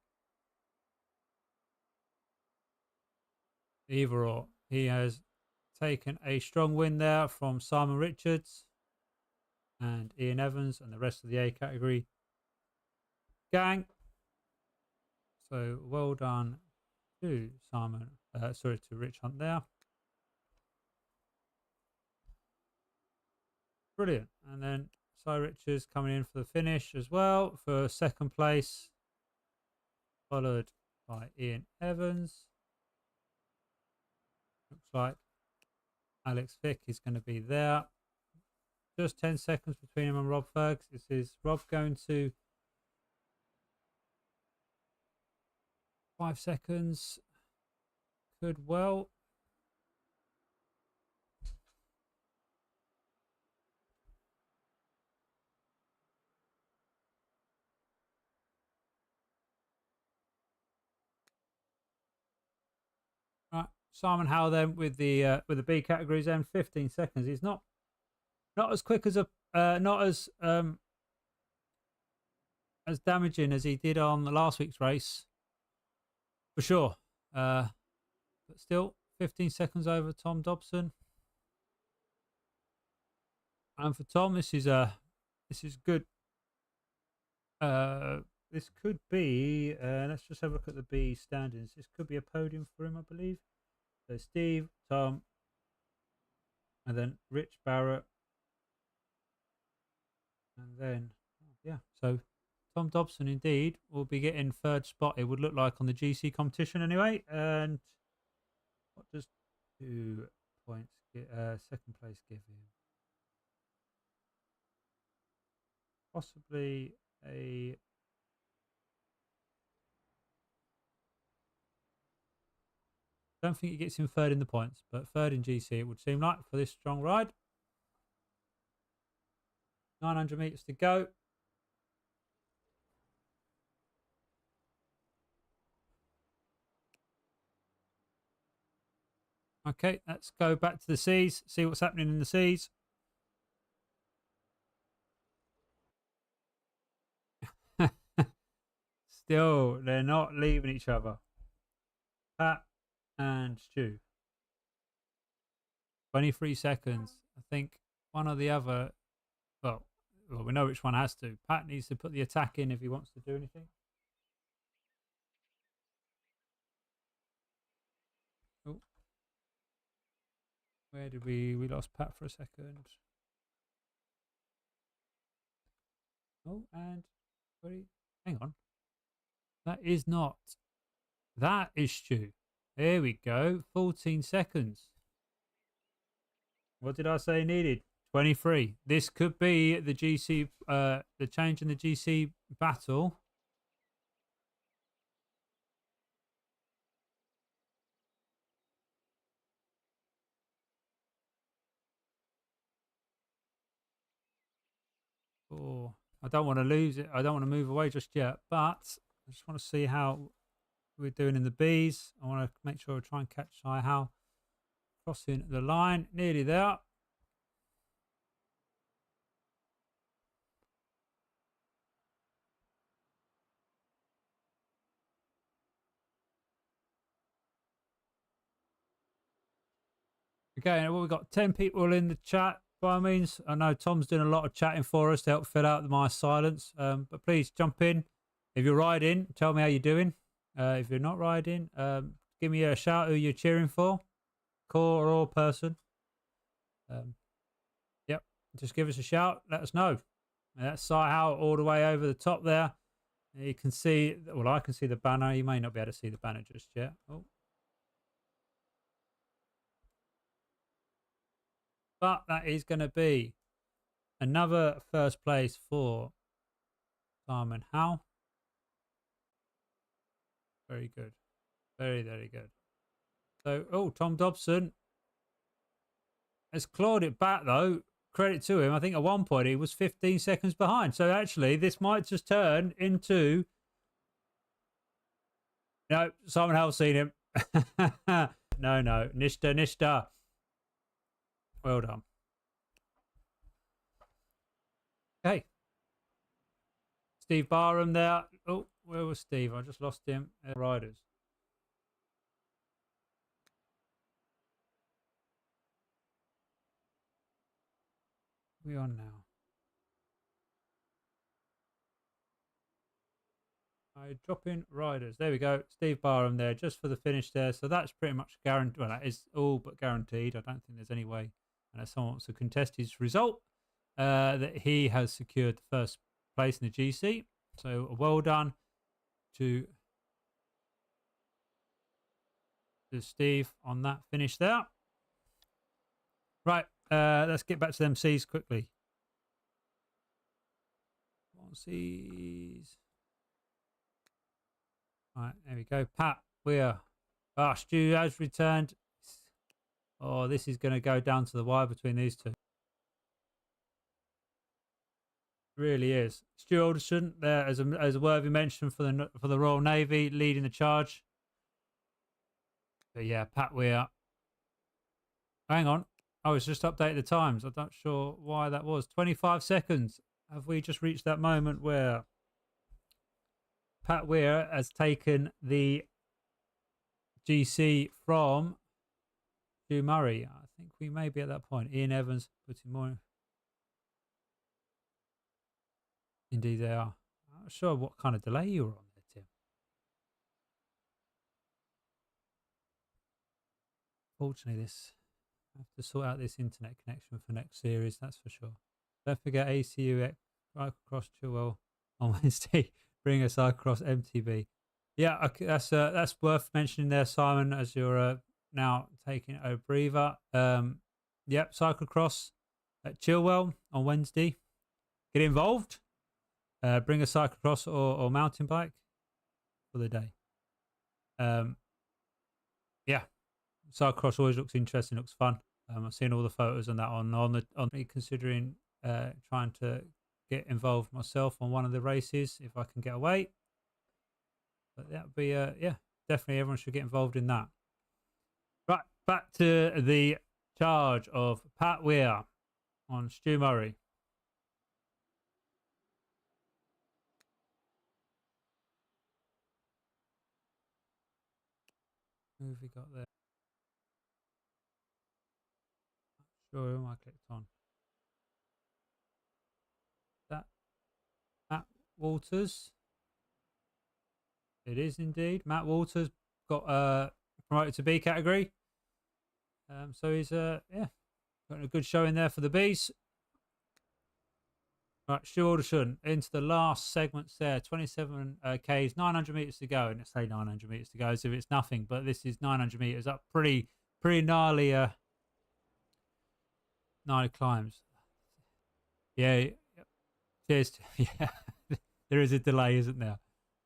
Either or. He has taken a strong win there from Simon Richards and Ian Evans and the rest of the A category gang. So well done to to Rich Hunt there. Brilliant. And then Cy Richards coming in for the finish as well for second place, followed by Ian Evans. Looks like Alex Vick is going to be there. Just 10 seconds between him and Rob Fergs. This is Rob going to 5 seconds. Could well. Right, Simon Howe then with the B categories then 15 seconds. He's not as quick as not as damaging as he did on the last week's race, for sure. But still, 15 seconds over Tom Dobson. And for Tom, this is good. This could be. Let's just have a look at the B standings. This could be a podium for him, I believe. So Steve, Tom, and then Rich Barrett. And then, yeah, so Tom Dobson indeed will be getting third spot, it would look like, on the GC competition anyway. And what does 2 points get, second place give him? Possibly a... don't think it gets him third in the points, but third in GC it would seem like for this strong ride. 900 meters to go. Okay, let's go back to the seas, see what's happening in the seas. Still, they're not leaving each other. Pat and Stu. 23 seconds. I think one or the other, well, we know which one has to. Pat needs to put the attack in if he wants to do anything. Oh. Where did we lost Pat for a second. Oh, and hang on. That is not. That is Stu. There we go. 14 seconds. What did I say needed? 23. This could be the GC, the change in the GC battle. Oh, I don't want to lose it. I don't want to move away just yet, but I just want to see how we're doing in the Bs. I want to make sure I try and catch how crossing the line. Nearly there. Okay, well, we've got 10 people in the chat. By all means, I know Tom's doing a lot of chatting for us to help fill out my silence. But please jump in. If you're riding, tell me how you're doing. If you're not riding, give me a shout who you're cheering for, core or person. Yep, just give us a shout. Let us know. And that's how all the way over the top there. You can see, well, I can see the banner. You may not be able to see the banner just yet. Oh. But that is going to be another first place for Simon Howe. Very good. Very, very good. So, oh, Tom Dobson has clawed it back, though. Credit to him. I think at one point he was 15 seconds behind. So, actually, this might just turn into... No, Simon Howe's seen him. No. Nishta. Well done. Okay. Steve Barham there. Oh, where was Steve? I just lost him. Riders. We on now. I drop in riders. There we go. Steve Barham there just for the finish there. So that's pretty much guaranteed. Well, that is all but guaranteed. I don't think there's any way, unless someone wants to contest his result, that he has secured the first place in the GC. So well done to Steve on that finish there. Right, let's get back to them C's quickly. C's. Right, there we go. Pat, we're... Ah, Stu has returned. Oh, this is going to go down to the wire between these two. Really is. Stu Alderson there as a worthy mention for the Royal Navy, leading the charge. But yeah, Pat Weir. Hang on. I was just updating the times. I'm not sure why that was. 25 seconds. Have we just reached that moment where Pat Weir has taken the GC from Stu Murray? I think we may be at that point. Ian Evans putting more. Indeed they are. I'm not sure what kind of delay you were on there, Tim. unfortunately, this I have to sort out this internet connection for next series. That's for sure. Don't forget ACU Cyclocross Chilwell on Wednesday. Bring a Cyclocross MTB. Yeah, okay, that's worth mentioning there, Simon, as you're now taking a breather. Yep, Cyclocross at Chilwell on Wednesday. Get involved. Bring a cyclocross or mountain bike for the day. Yeah, cyclocross always looks interesting, looks fun. I've seen all the photos on that on me considering trying to get involved myself on one of the races if I can get away. But that would be yeah, definitely everyone should get involved in that. Right, back to the charge of Pat Weir on Stu Murray. Who have we got there? Sure, who am I clicked on? That Matt Walters. It is indeed. Matt Walters got promoted to B category. So he's yeah, got a good showing there for the Bs. Right, Stu Alderson into the last segments there. 27 Ks, 900 meters to go. And I say 900 meters to go as if it's nothing, but this is 900 meters up. Pretty gnarly gnarly climbs. Yeah. Cheers. Yeah. There is a delay, isn't there?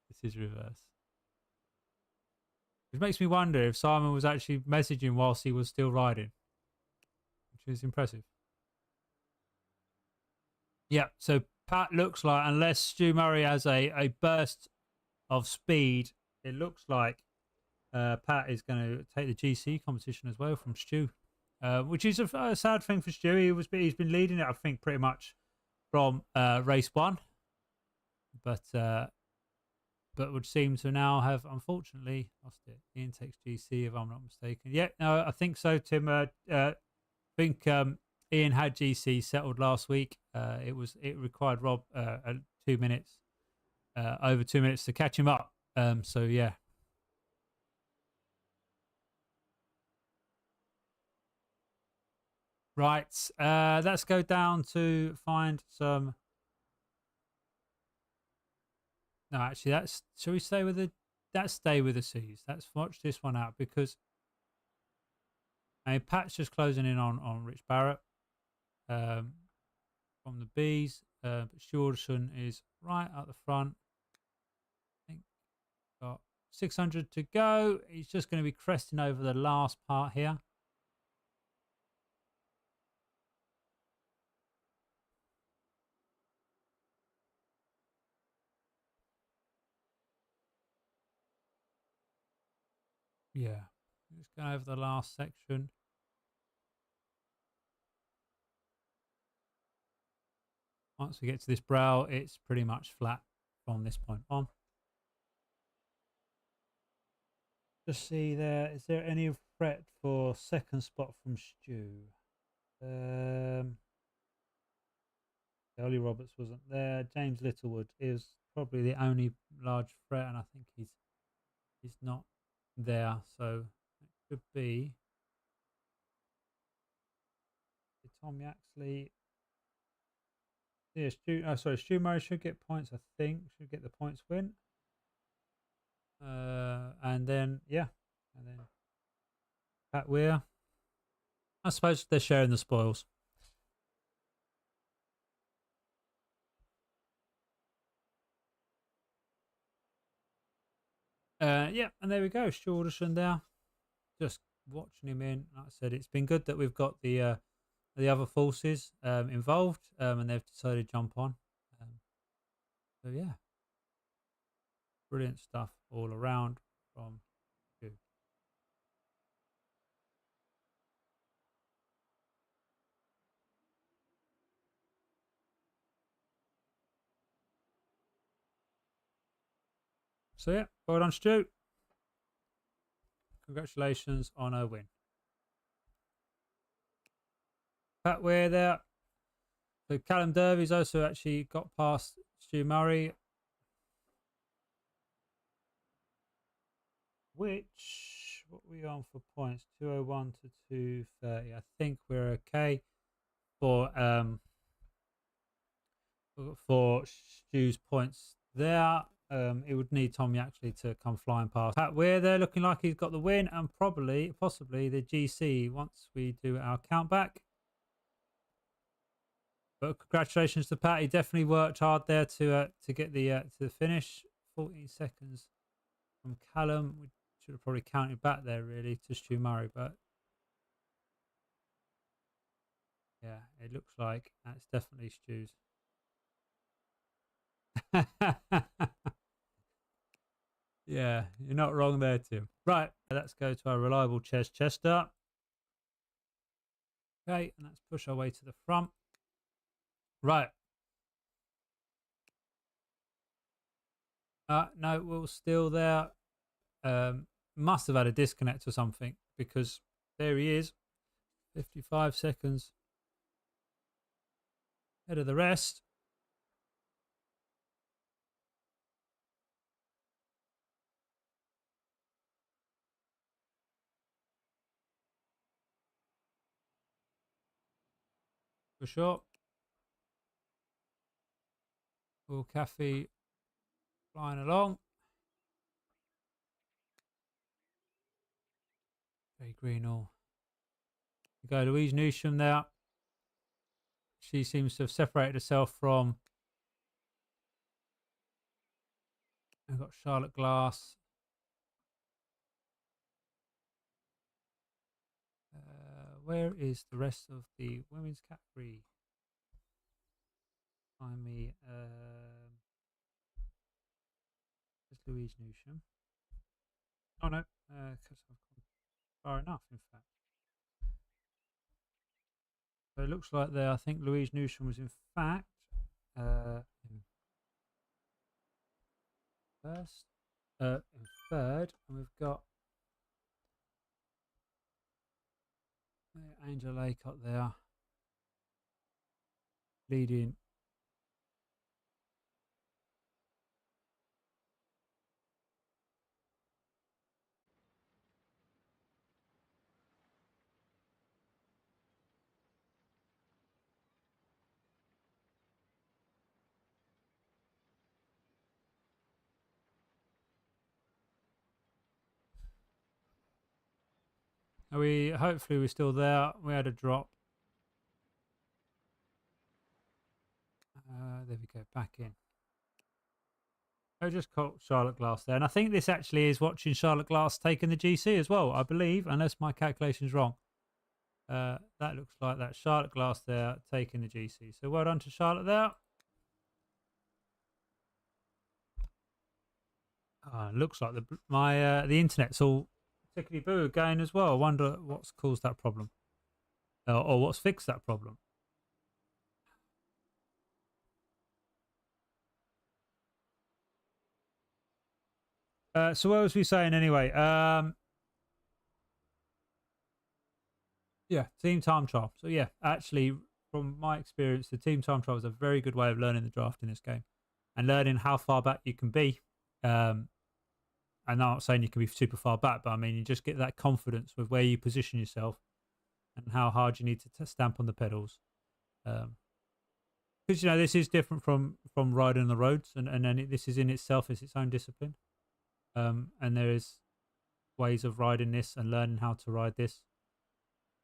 This is reverse. Which makes me wonder if Simon was actually messaging whilst he was still riding, which is impressive. Yeah, so Pat looks like, unless Stu Murray has a burst of speed, it looks like Pat is going to take the GC competition as well from Stu, which is a sad thing for Stu. He's been leading it, I think, pretty much from race one, but would seem to now have unfortunately lost it. Ian takes GC, if I'm not mistaken. Yeah, no, I think so, Tim. I think Ian had GC settled last week. It required Rob 2 minutes, over 2 minutes to catch him up. So yeah. Right. Let's go down to find some. No, actually, shall we stay with stay with the C's. Let's watch this one out because Pat's just closing in on Rich Barrett from the Bs, but Stu Alderson is right at the front. I think got 600 to go. He's just going to be cresting over the last part here. Yeah, just going over the last section. Once we get to this brow, it's pretty much flat from this point on. Just see there, is there any threat for second spot from Stu? Ollie Roberts wasn't there. James Littlewood is probably the only large threat, and I think he's not there. So it could be Tom Yaxley. Yeah, Stu Murray should get points, I think. Should get the points win. And then Pat Weir. I suppose they're sharing the spoils. Yeah, and there we go. Stu Alderson there. Just watching him in. Like I said, it's been good that we've got the other forces involved, and they've decided to jump on. So yeah, brilliant stuff all around from you. So yeah, well done, Stu. Congratulations on a win. Pat Weir there. So Callum Derby's also actually got past Stu Murray, which What are we on for points? 201 to 230. I think we're okay for Stu's points there. It would need Tommy actually to come flying past. Pat Weir there looking like he's got the win and possibly the GC once we do our count back. But congratulations to Pat. He definitely worked hard there to get the finish. 14 seconds from Callum. We should have probably counted back there really to Stu Murray, but yeah, it looks like that's definitely Stu's. Yeah, you're not wrong there, Tim. Right, let's go to our reliable Chester. Okay, and let's push our way to the front. Right. No, we're still there. Must have had a disconnect or something because there he is. 55 seconds ahead of the rest. For sure. Will Caffey flying along. Very Greenall. We go Louise Newsham there. She seems to have separated herself from. We've got Charlotte Glass. Where is the rest of the women's category? Find me. There's Louise Newsham. Oh no, because I've gone far enough, in fact. So it looks like there. I think Louise Newsham was in fact in first, in third, and we've got Angel Laycott there leading. Are we? Hopefully we're still there. We had a drop. There we go. Back in. I just caught Charlotte Glass there, and I think this actually is watching Charlotte Glass taking the GC as well. I believe, unless my calculation's wrong. That looks like that Charlotte Glass there taking the GC. So well done to Charlotte there. Looks like the internet's all tickety boo again as well. I wonder what's caused that problem, or what's fixed that problem. So what was we saying anyway? Yeah, team time trial. So yeah, actually, from my experience, the team time trial is a very good way of learning the draft in this game, and learning how far back you can be. And I'm not saying you can be super far back, but I mean you just get that confidence with where you position yourself and how hard you need to stamp on the pedals. Because this is different from riding on the roads, and then this is in itself is its own discipline. And there is ways of riding this and learning how to ride this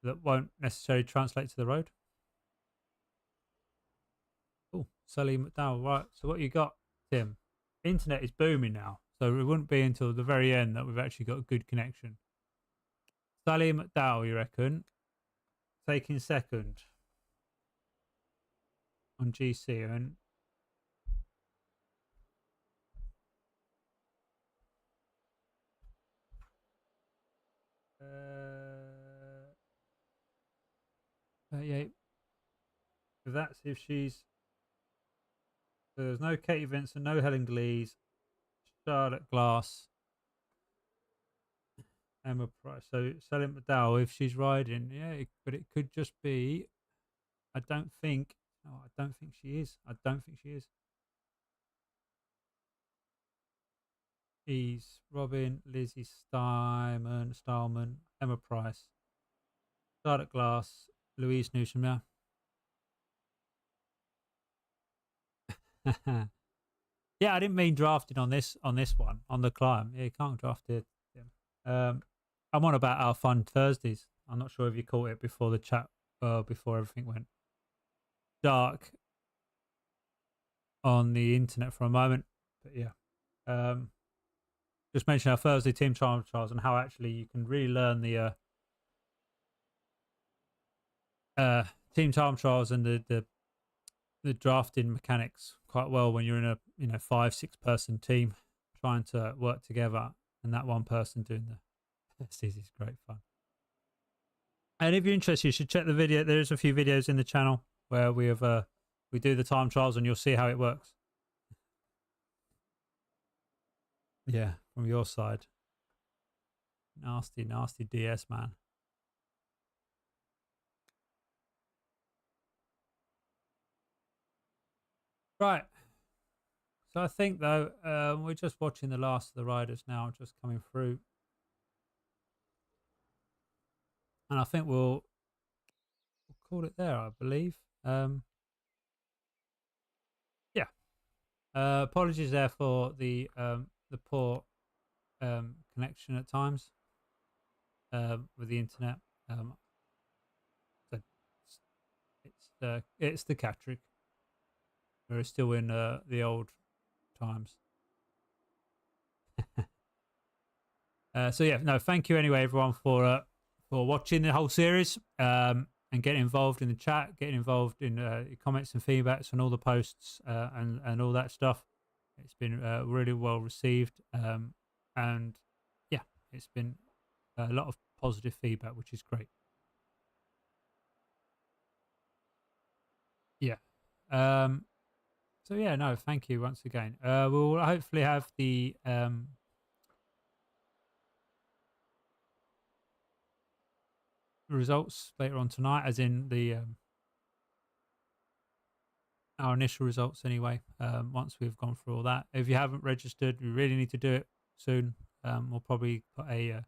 that won't necessarily translate to the road. Oh, Sally McDowell, right. So what you got, Tim? Internet is booming now, so it wouldn't be until the very end that we've actually got a good connection. Sally McDowell, you reckon? Taking second on GC, and yeah, that's if she's. So there's no Katie Vincent, no Helen Glees, Charlotte Glass, Emma Price. So Sally McDowell, if she's riding, yeah, but it could just be. I don't think. No, I don't think she is. I don't think she is. Ease, Robin, Lizzie Stallman, Emma Price, Charlotte Glass, Louise Newsom. Yeah. Yeah, I didn't mean drafting on this one on the climb. Yeah, you can't draft it. Yeah. I'm on about our fun Thursdays. I'm not sure if you caught it before the chat, before everything went dark on the internet for a moment. But yeah, just mention our Thursday team trials and how actually you can really learn the team time trials and the drafting mechanics quite well when you're in a 5-6 person team trying to work together, and that one person doing this is great fun. And if you're interested, you should check the video. There's a few videos in the channel where we do the time trials, and you'll see how it works. Yeah, from your side. Nasty DS, man. Right. So I think, though, we're just watching the last of the riders now, just coming through. And I think we'll call it there, I believe. Yeah. Apologies there for the poor connection at times with the internet. So it's the Catrick. We're still in the old times. So yeah, no, thank you anyway, everyone, for watching the whole series and getting involved in the chat, getting involved in comments and feedbacks and all the posts and all that stuff. It's been really well received, and yeah, it's been a lot of positive feedback, which is great. Yeah. So yeah, no, thank you once again. We'll hopefully have the results later on tonight, as in the our initial results anyway. Once we've gone through all that, if you haven't registered, you really need to do it soon. We'll probably put a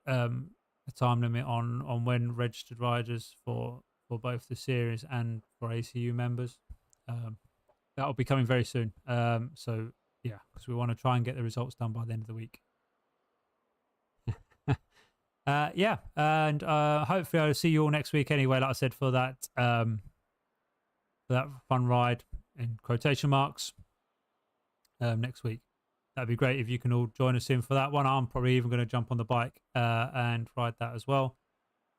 time limit on when registered riders for both the series and for ACU members. That'll be coming very soon. So yeah, because we want to try and get the results done by the end of the week. Yeah, and hopefully I'll see you all next week anyway, like I said, for that fun ride in quotation marks next week. That'd be great if you can all join us in for that one. I'm probably even going to jump on the bike and ride that as well.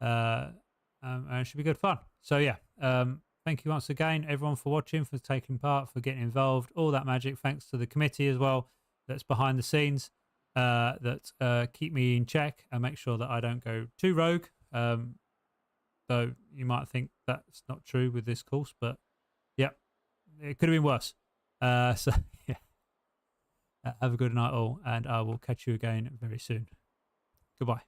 And it should be good fun. So yeah, thank you once again, everyone, for watching, for taking part, for getting involved, all that magic. Thanks to the committee as well that's behind the scenes that keep me in check and make sure that I don't go too rogue. Though you might think that's not true with this course, but yeah, it could have been worse. So yeah, have a good night all, and I will catch you again very soon. Goodbye.